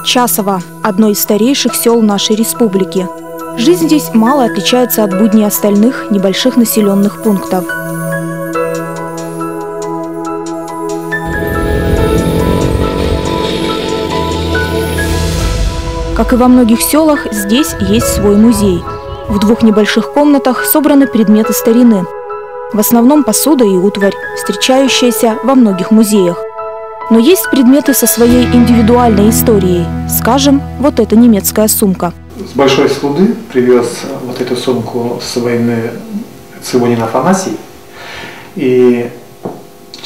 Часово – одно из старейших сел нашей республики. Жизнь здесь мало отличается от будней остальных небольших населенных пунктов. Как и во многих селах, здесь есть свой музей. В 2 небольших комнатах собраны предметы старины. В основном посуда и утварь, встречающаяся во многих музеях. Но есть предметы со своей индивидуальной историей. Скажем, вот эта немецкая сумка. С Большой Слуды привез вот эту сумку с войны Цивонин Афанасий. И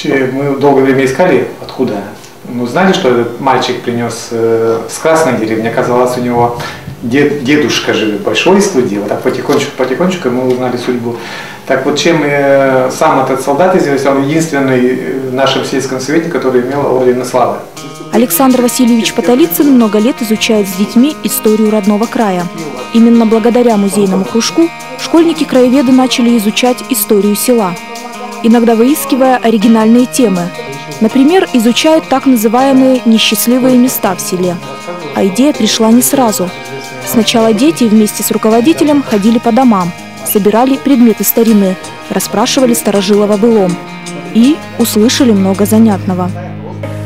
мы долгое время искали, откуда. Мы узнали, что этот мальчик принес с Красной деревни. Оказалось, у него дедушка живет в Большой Слуде. Вот так потихонечку мы узнали судьбу. Так вот, чем сам этот солдат известен, он единственный в нашем сельском совете, который имел орден славы. Александр Васильевич Потолицын много лет изучает с детьми историю родного края. Именно благодаря музейному кружку школьники-краеведы начали изучать историю села, иногда выискивая оригинальные темы. Например, изучают так называемые несчастливые места в селе. А идея пришла не сразу. Сначала дети вместе с руководителем ходили по домам, собирали предметы старины, расспрашивали старожилов о былом и услышали много занятного.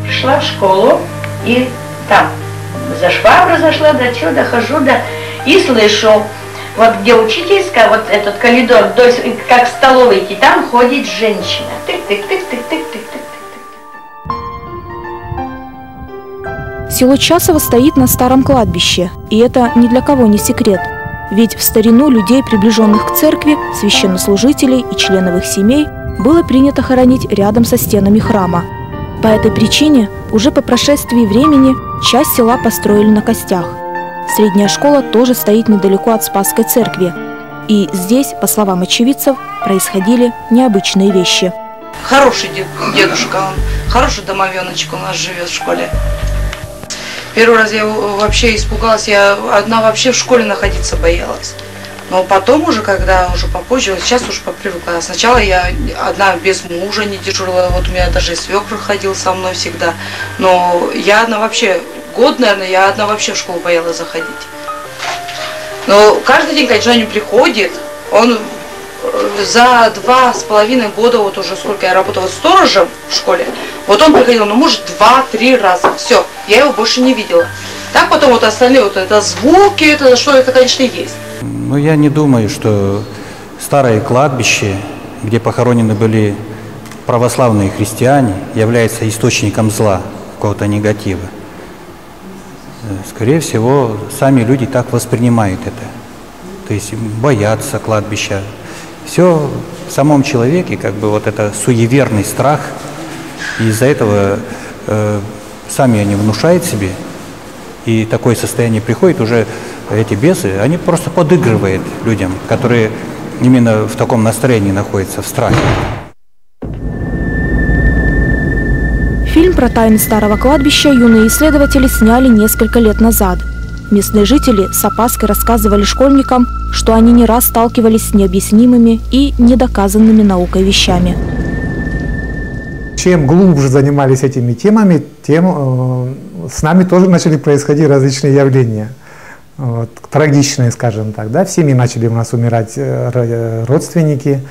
Шла в школу и там за швабру зашла, до чего дохожу, и слышу, вот где учительская, вот этот коридор, как в столовой идти, там ходит женщина. Тык-тык-тык-тык-тык-тык-тык. Село Часово стоит на старом кладбище, и это ни для кого не секрет. Ведь в старину людей, приближенных к церкви, священнослужителей и членов их семей, было принято хоронить рядом со стенами храма. По этой причине уже по прошествии времени часть села построили на костях. Средняя школа тоже стоит недалеко от Спасской церкви. И здесь, по словам очевидцев, происходили необычные вещи. Хороший дедушка, он хороший домовеночек у нас живет в школе. Первый раз я вообще испугалась, я одна вообще в школе находиться боялась. Но потом уже, когда уже попозже, сейчас уже попривыкла. Сначала я одна без мужа не дежурила, вот у меня даже и свекр ходил со мной всегда. Но я одна вообще, год, наверное, я одна вообще в школу боялась заходить. Но каждый день, конечно, не приходит. Он за 2,5 года, вот уже сколько я работала сторожем в школе, вот он приходил, ну, может, 2-3 раза. Все, я его больше не видела. Так потом вот остальные, вот это звуки, это что, это, конечно, есть. Ну, я не думаю, что старое кладбище, где похоронены были православные христиане, является источником зла, какого-то негатива. Скорее всего, сами люди так воспринимают это. То есть боятся кладбища. Все в самом человеке, как бы вот это суеверный страх. И из-за этого сами они внушают себе. И такое состояние приходит, уже эти бесы, они просто подыгрывают людям, которые именно в таком настроении находятся, в страхе. Фильм про тайны старого кладбища юные исследователи сняли несколько лет назад. Местные жители с опаской рассказывали школьникам, что они не раз сталкивались с необъяснимыми и недоказанными наукой вещами. Чем глубже занимались этими темами, тем с нами тоже начали происходить различные явления. Вот, трагичные, скажем так. Да? В семье начали у нас умирать родственники,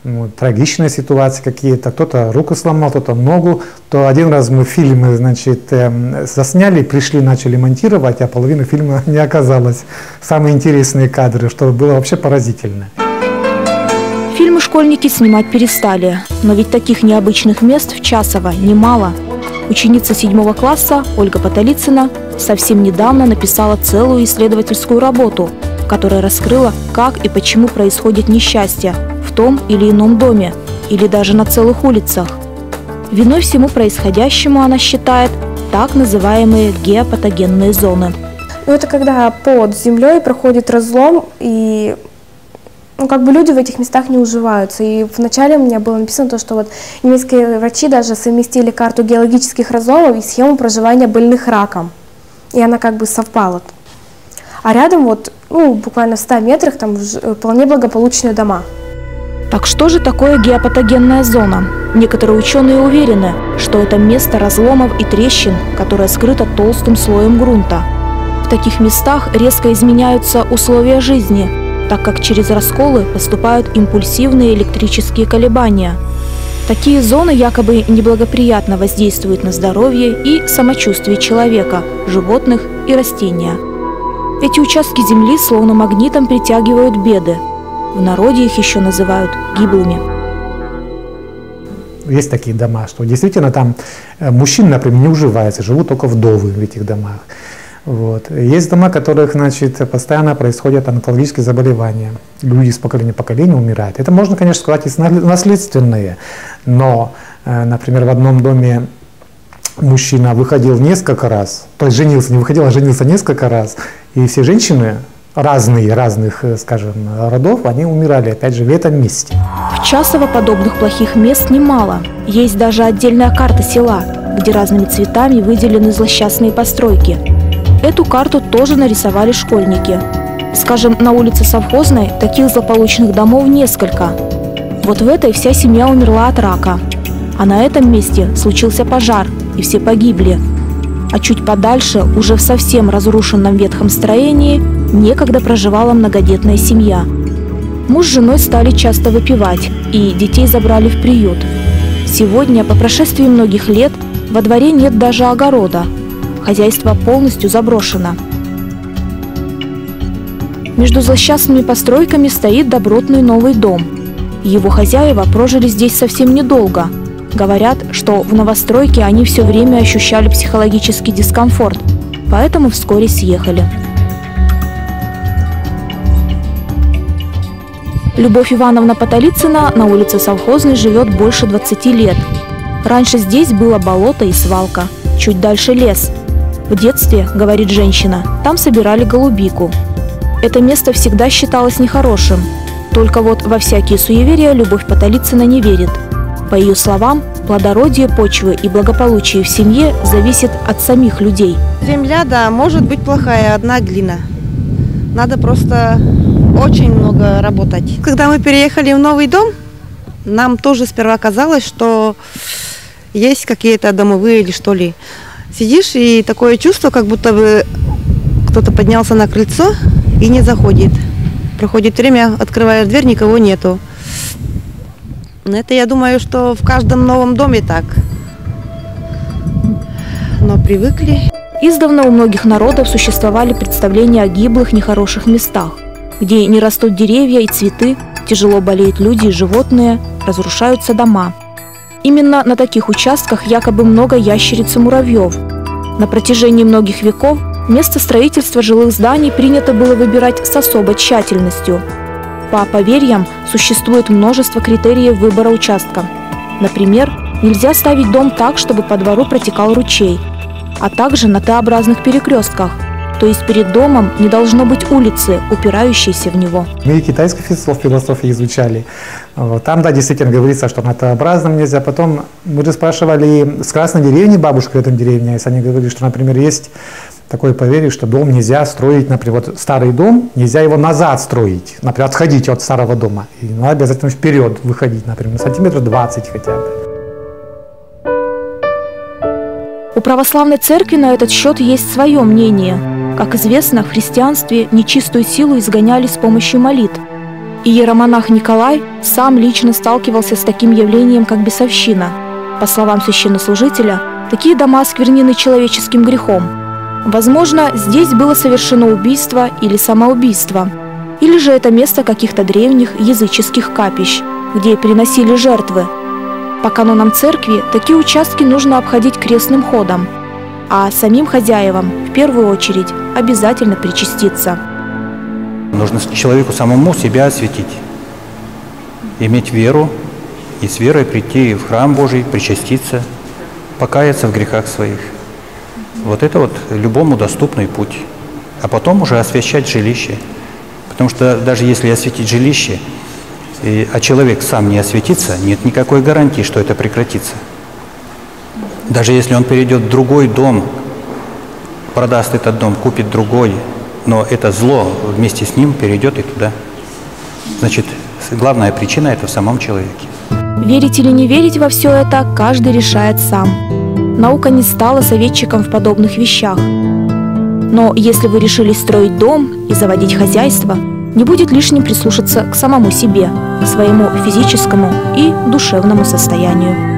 вот, трагичные ситуации какие-то. Кто-то руку сломал, кто-то ногу. То один раз мы фильмы, значит, засняли, пришли, начали монтировать, а половины фильма не оказалось. Самые интересные кадры, что было вообще поразительно. Фильмы школьники снимать перестали. Но ведь таких необычных мест в Часово немало. Ученица 7 класса Ольга Потолицына совсем недавно написала целую исследовательскую работу, которая раскрыла, как и почему происходит несчастье в том или ином доме, или даже на целых улицах. Виной всему происходящему она считает так называемые геопатогенные зоны. Это когда под землей проходит разлом, и как бы люди в этих местах не уживаются. И вначале у меня было написано то, что вот немецкие врачи даже совместили карту геологических разломов и схему проживания больных раком. И она как бы совпала. А рядом вот, буквально в 100 метрах там вполне благополучные дома. Так что же такое геопатогенная зона? Некоторые ученые уверены, что это место разломов и трещин, которое скрыто толстым слоем грунта. В таких местах резко изменяются условия жизни, так как через расколы поступают импульсивные электрические колебания. Такие зоны якобы неблагоприятно воздействуют на здоровье и самочувствие человека, животных и растения. Эти участки земли словно магнитом притягивают беды. В народе их еще называют гиблыми. Есть такие дома, что действительно там мужчины, например, не уживаются, живут только вдовы в этих домах. Вот. Есть дома, в которых, значит, постоянно происходят онкологические заболевания. Люди с поколения в поколение умирают. Это можно, конечно, сказать, и наследственные. Но, например, в одном доме мужчина выходил несколько раз, то есть женился, не выходил, а женился несколько раз, и все женщины разных, скажем, родов, они умирали, опять же, в этом месте. В Часово подобных плохих мест немало. Есть даже отдельная карта села, где разными цветами выделены злосчастные постройки. Эту карту тоже нарисовали школьники. Скажем, на улице Совхозной таких злополучных домов несколько. Вот в этой вся семья умерла от рака. А на этом месте случился пожар, и все погибли. А чуть подальше, уже в совсем разрушенном ветхом строении, некогда проживала многодетная семья. Муж с женой стали часто выпивать, и детей забрали в приют. Сегодня, по прошествии многих лет, во дворе нет даже огорода. Хозяйство полностью заброшено. Между злосчастными постройками стоит добротный новый дом. Его хозяева прожили здесь совсем недолго. Говорят, что в новостройке они все время ощущали психологический дискомфорт, поэтому вскоре съехали. Любовь Ивановна Потолицына на улице Совхозной живет больше 20 лет. Раньше здесь было болото и свалка, чуть дальше лес. В детстве, говорит женщина, там собирали голубику. Это место всегда считалось нехорошим. Только вот во всякие суеверия Любовь Потолицына не верит. По ее словам, плодородие почвы и благополучие в семье зависит от самих людей. Земля, да, может быть плохая, одна глина. Надо просто очень много работать. Когда мы переехали в новый дом, нам тоже сперва казалось, что есть какие-то домовые или что ли. Сидишь, и такое чувство, как будто бы кто-то поднялся на крыльцо и не заходит. Проходит время, открываешь дверь, никого нету. Это, я думаю, что в каждом новом доме так. Но привыкли. Издавна у многих народов существовали представления о гиблых, нехороших местах, где не растут деревья и цветы, тяжело болеют люди и животные, разрушаются дома. Именно на таких участках якобы много ящериц и муравьев. На протяжении многих веков место строительства жилых зданий принято было выбирать с особой тщательностью. По поверьям, существует множество критериев выбора участка. Например, нельзя ставить дом так, чтобы по двору протекал ручей, а также на Т-образных перекрестках, то есть перед домом не должно быть улицы, упирающейся в него. Мы и китайскую философию изучали. Там, да, действительно говорится, что на Т-образном нельзя. Потом мы же спрашивали с Красной деревни, бабушка в этом деревне, если они говорили, что, например, есть такое поверье, что дом нельзя строить, например, вот старый дом, нельзя его назад строить, например, отходить от старого дома. И надо обязательно вперед выходить, например, на сантиметров 20 хотя бы. У православной церкви на этот счет есть свое мнение. Как известно, в христианстве нечистую силу изгоняли с помощью молитв. Иеромонах Николай сам лично сталкивался с таким явлением, как бесовщина. По словам священнослужителя, такие дома осквернены человеческим грехом. Возможно, здесь было совершено убийство или самоубийство. Или же это место каких-то древних языческих капищ, где переносили жертвы. По канонам церкви такие участки нужно обходить крестным ходом, а самим хозяевам в первую очередь обязательно причаститься. Нужно человеку самому себя осветить, иметь веру и с верой прийти в храм Божий, причаститься, покаяться в грехах своих. Вот это вот любому доступный путь. А потом уже освящать жилище. Потому что даже если осветить жилище, а человек сам не осветится, нет никакой гарантии, что это прекратится. Даже если он перейдет в другой дом, продаст этот дом, купит другой, но это зло вместе с ним перейдет и туда. Значит, главная причина это в самом человеке. Верить или не верить во все это, каждый решает сам. Наука не стала советчиком в подобных вещах. Но если вы решили строить дом и заводить хозяйство, не будет лишним прислушаться к самому себе, к своему физическому и душевному состоянию.